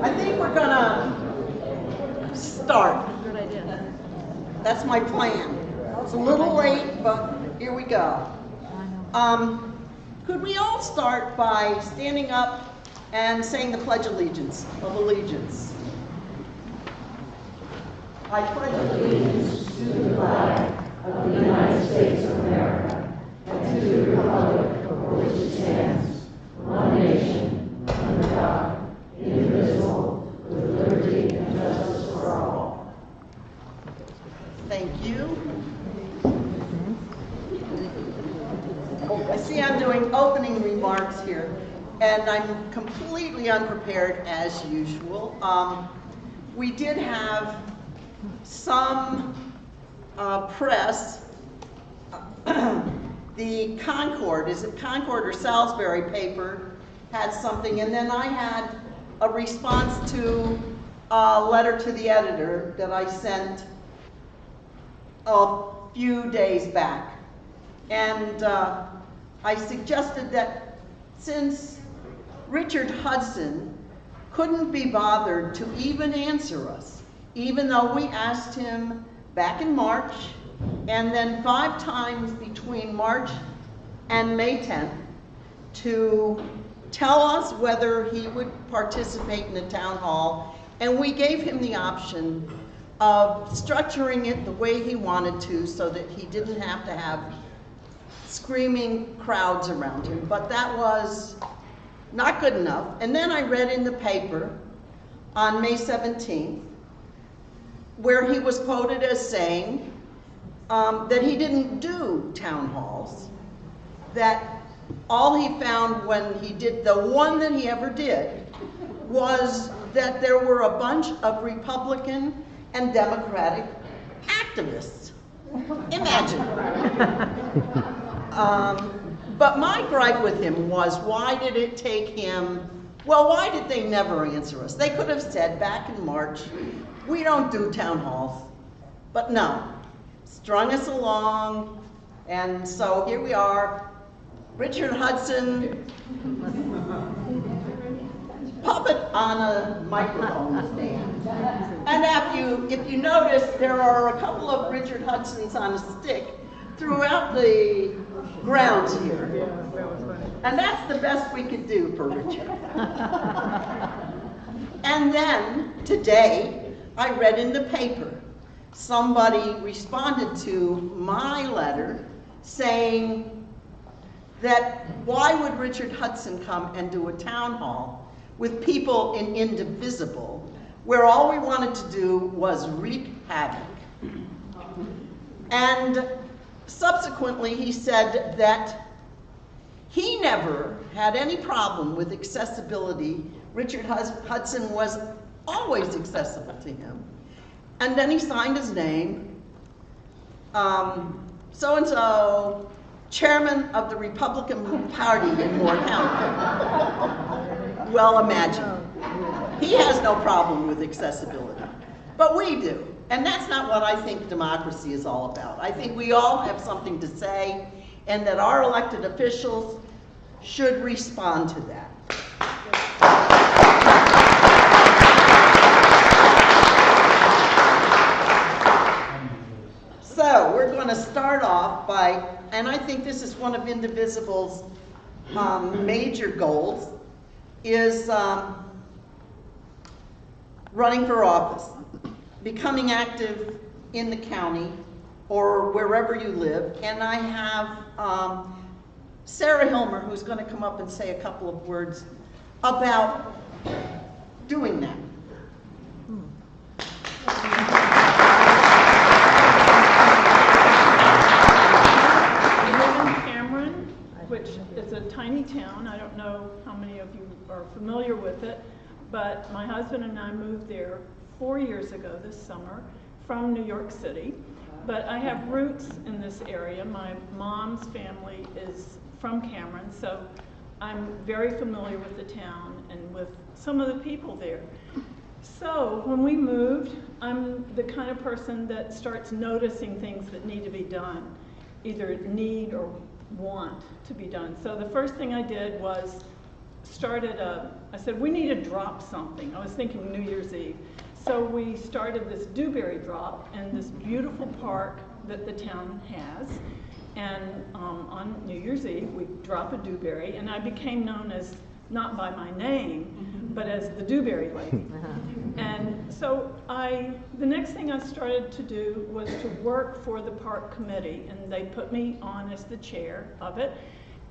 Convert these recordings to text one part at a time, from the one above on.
I think we're gonna start. Good idea. That's my plan. It's a little late, but here we go. Could we all start by standing up and saying the Pledge of Allegiance? I pledge allegiance to the flag of the United States of America and to the republic for which it stands, one nation, under God, indivisible, with liberty and justice for all. Thank you. I see I'm doing opening remarks here, and I'm completely unprepared as usual. We did have some press. The Concord, is it Concord or Salisbury paper, had something, and then I had a response to a letter to the editor that I sent a few days back. And I suggested that since Richard Hudson couldn't be bothered to even answer us, even though we asked him back in March, and then 5 times between March and May 10th, to tell us whether he would participate in the town hall, and we gave him the option of structuring it the way he wanted to so that he didn't have to have screaming crowds around him, but that was not good enough. And then I read in the paper on May 17th where he was quoted as saying that he didn't do town halls, that all he found when he did the one that he ever did was that there were a bunch of Republican and Democratic activists. Imagine. But my gripe with him was, why did it take him, well, why did they never answer us? They could have said back in March, we don't do town halls. But no, strung us along, and so here we are, Richard Hudson, puppet on a microphone stand. And if you notice, there are a couple of Richard Hudsons on a stick throughout the grounds here. And that's the best we could do for Richard. And then, today, I read in the paper, somebody responded to my letter saying that why would Richard Hudson come and do a town hall with people in Indivisible, where all we wanted to do was wreak havoc. And subsequently, he said that he never had any problem with accessibility. Richard Hudson was always accessible to him. And then he signed his name, so-and-so, chairman of the Republican Party in Moore County. Well, imagine. He has no problem with accessibility, but we do. And that's not what I think democracy is all about. I think we all have something to say, and that our elected officials should respond to that. So we're going to start off by, and I think this is one of Indivisible's major goals, is running for office, becoming active in the county or wherever you live. And I have Sarah Hilmer, who's going to come up and say a couple of words about doing that. Which is a tiny town. I don't know how many of you are familiar with it, but my husband and I moved there 4 years ago this summer from New York City. But I have roots in this area. My mom's family is from Cameron, so I'm very familiar with the town and with some of the people there. So when we moved, I'm the kind of person that starts noticing things that need to be done, either need or want to be done. So the first thing I did was I said, we need to drop something. I was thinking New Year's Eve. So we started this dewberry drop in this beautiful park that the town has. And on New Year's Eve, we drop a dewberry, and I became known as, not by my name, but as the Dewberry Lady. And so the next thing I started to do was to work for the park committee, and they put me on as the chair of it.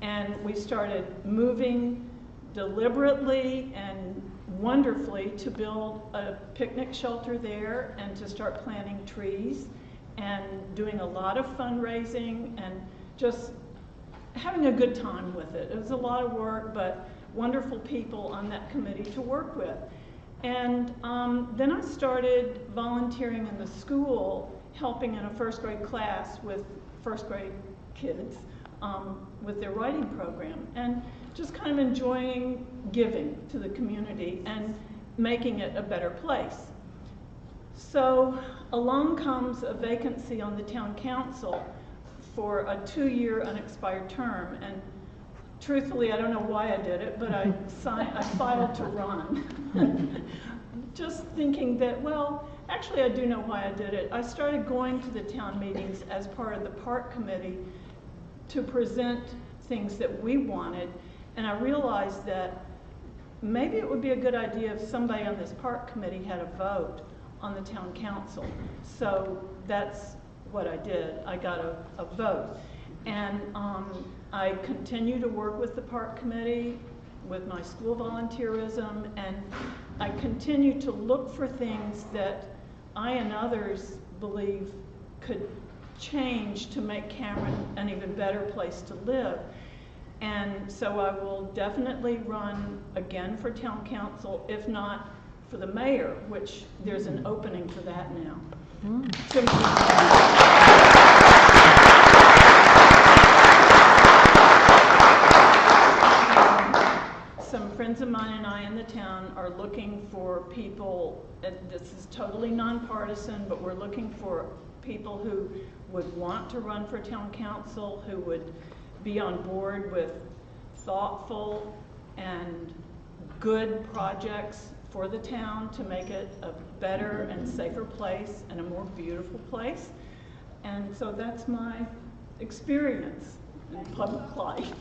And we started moving deliberately and wonderfully to build a picnic shelter there and to start planting trees and doing a lot of fundraising and just having a good time with it. It was a lot of work, but wonderful people on that committee to work with. And then I started volunteering in the school, helping in a first grade class with first grade kids with their writing program, and just kind of enjoying giving to the community and making it a better place. So along comes a vacancy on the town council for a 2-year unexpired term, and truthfully, I don't know why I did it, but I filed to run. Just thinking that, well, actually I do know why I did it. I started going to the town meetings as part of the park committee to present things that we wanted, and I realized that maybe it would be a good idea if somebody on this park committee had a vote on the town council. So that's what I did. I got a vote. And I continue to work with the park committee, with my school volunteerism, and I continue to look for things that I and others believe could change to make Cameron an even better place to live. And so I will definitely run again for town council, if not for the mayor, which there's an opening for that now. Some friends of mine and I in the town are looking for people, and this is totally nonpartisan, but we're looking for people who would want to run for town council, who would be on board with thoughtful and good projects for the town to make it a better and safer place and a more beautiful place. And so that's my experience in public life.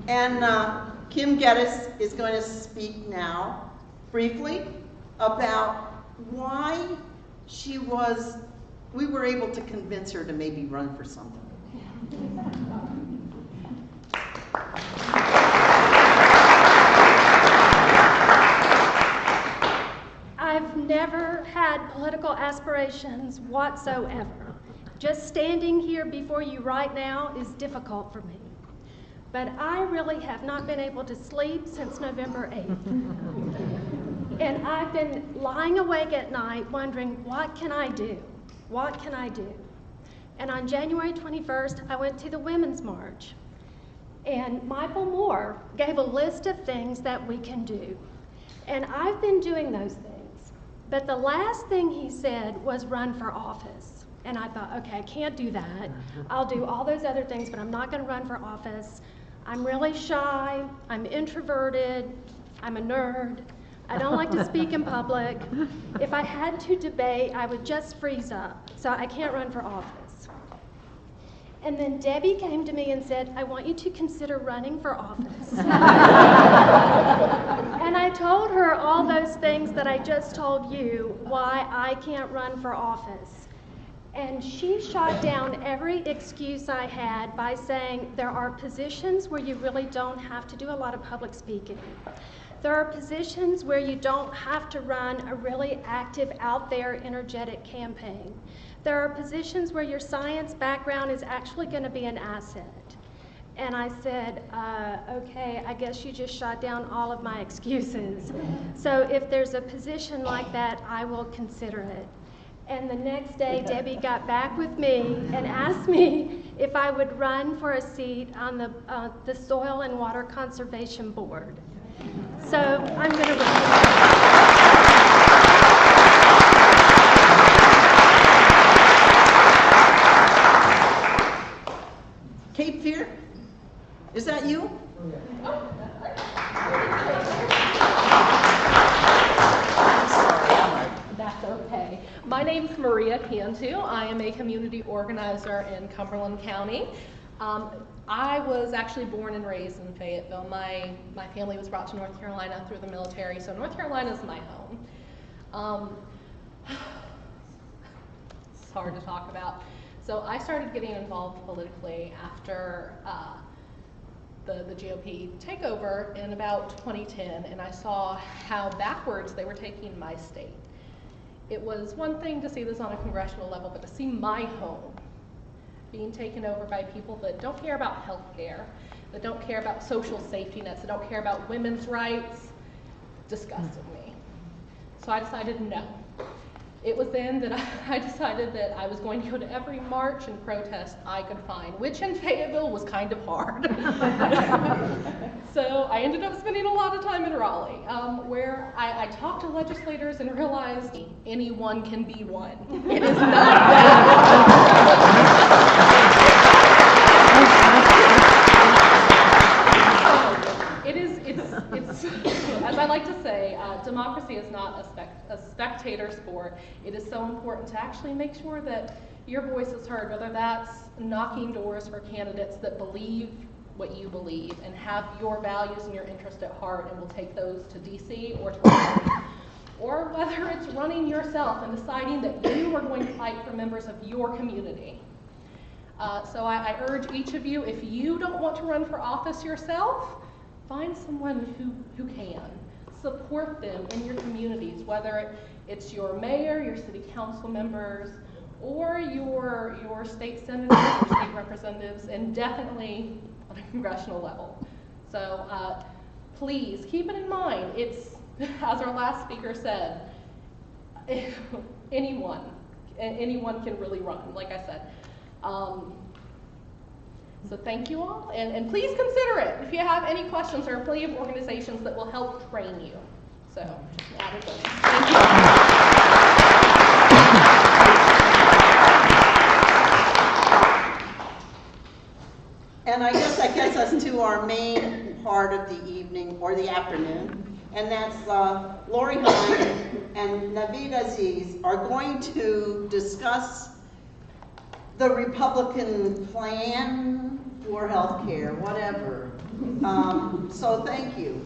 And Kim Geddes is going to speak now briefly about why we were able to convince her to maybe run for something. I've never had political aspirations whatsoever. Just standing here before you right now is difficult for me. But I really have not been able to sleep since November 8th. And I've been lying awake at night wondering, what can I do? What can I do? And on January 21st, I went to the Women's March. And Michael Moore gave a list of things that we can do. And I've been doing those things. But the last thing he said was run for office. And I thought, okay, I can't do that. I'll do all those other things, but I'm not going to run for office. I'm really shy. I'm introverted. I'm a nerd. I don't like to speak in public. If I had to debate, I would just freeze up. So I can't run for office. And then Debbie came to me and said, I want you to consider running for office. And I told her all those things that I just told you, why I can't run for office. And she shot down every excuse I had by saying there are positions where you really don't have to do a lot of public speaking. There are positions where you don't have to run a really active, out there, energetic campaign. There are positions where your science background is actually going to be an asset. And I said, okay, I guess you just shot down all of my excuses. So if there's a position like that, I will consider it. And the next day, Debbie got back with me and asked me if I would run for a seat on the Soil and Water Conservation Board. So I'm going to run. Is that you? That's okay. My name's Maria Cantu. I am a community organizer in Cumberland County. I was actually born and raised in Fayetteville. My family was brought to North Carolina through the military, so North Carolina is my home. It's hard to talk about. So I started getting involved politically after the GOP takeover in about 2010, and I saw how backwards they were taking my state. It was one thing to see this on a congressional level, but to see my home being taken over by people that don't care about health care, that don't care about social safety nets, that don't care about women's rights, disgusted me. So I decided no. It was then that I decided that I was going to go to every march and protest I could find, which in Fayetteville was kind of hard. So I ended up spending a lot of time in Raleigh, where I talked to legislators and realized anyone can be one. It is not it's as I like to say, democracy is not a spectator sport. It is so important to actually make sure that your voice is heard, whether that's knocking doors for candidates that believe what you believe and have your values and your interest at heart and will take those to DC or to Raleigh, or whether it's running yourself and deciding that you are going to fight for members of your community. So I urge each of you, if you don't want to run for office yourself, find someone who can. Support them in your communities, whether it's your mayor, your city council members, or your state senators, your state representatives, and definitely on a congressional level. So please keep it in mind. It's, as our last speaker said, anyone can really run, like I said. So thank you all, and please consider it. If you have any questions, there are plenty of organizations that will help train you. So just an added bonus. Thank you. And I guess that gets us to our main part of the evening, or the afternoon, and that's Lori Hine and Naveed Aziz are going to discuss the Republican plan for health care, whatever. So thank you.